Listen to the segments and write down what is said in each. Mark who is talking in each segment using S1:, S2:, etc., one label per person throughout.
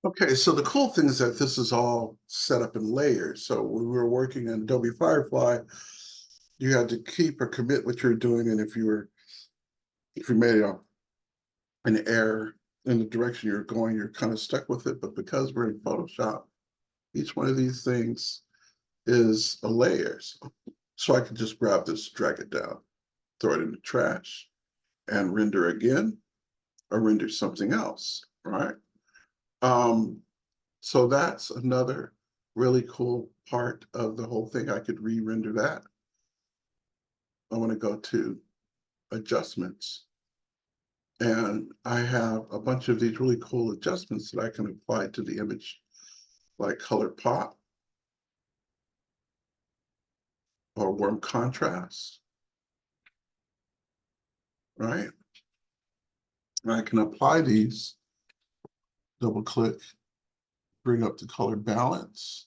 S1: Okay, so the cool thing is that this is all set up in layers. So when we were working in Adobe Firefly, you had to keep or commit what you're doing, and if you made an error in the direction you're going, you're kind of stuck with it. But because we're in Photoshop, each one of these things is a layer. So I can just grab this, drag it down, throw it in the trash, and render again, or render something else, right? Um, so that's another really cool part of the whole thing. I could re-render that. I want to go to adjustments. And I have a bunch of these really cool adjustments that I can apply to the image, like color pop or warm contrast, right? And I can apply these, double click, bring up the color balance,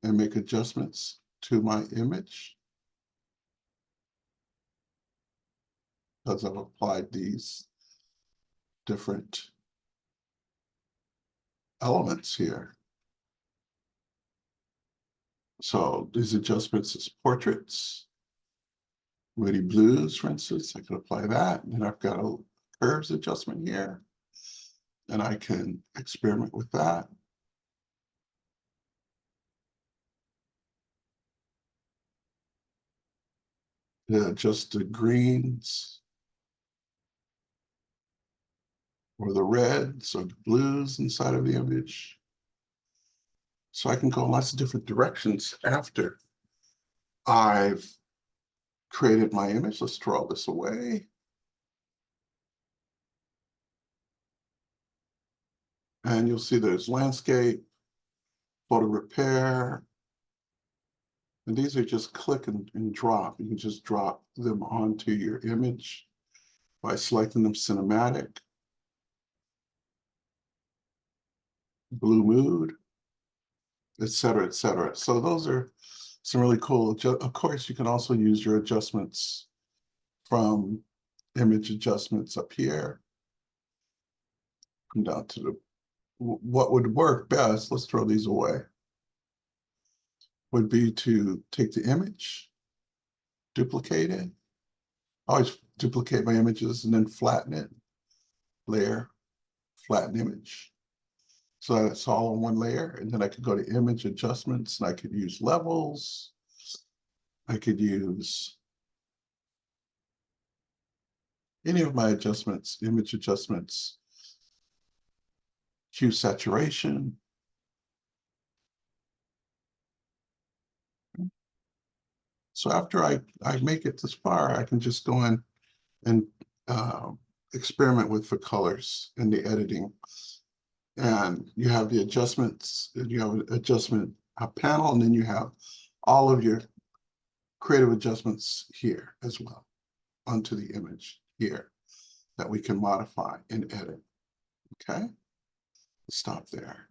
S1: and make adjustments to my image because I've applied these different elements here. So these adjustments is portraits, Moody Blues, for instance, I could apply that. And then I've got a curves adjustment here, and I can experiment with that. Adjust the greens or the reds or the blues inside of the image. So I can go in lots of different directions after I've created my image. Let's throw all this away. And you'll see there's landscape, photo repair. And these are just click and drop. You can just drop them onto your image by selecting them cinematic, blue mood, et cetera, et cetera. So those are some really cool. Of course, you can also use your adjustments from image adjustments up here. Come down to the, what would work best, let's throw these away, would be to take the image, duplicate it. I always duplicate my images and then flatten it, layer, flatten image. So that's all in one layer. And then I could go to image adjustments and I could use levels. I could use any of my adjustments, image adjustments, hue saturation. So after I make it this far, I can just go in and experiment with the colors and the editing. And you have the adjustments, and you have an adjustment panel, and then you have all of your creative adjustments here as well onto the image here that we can modify and edit. Okay, stop there.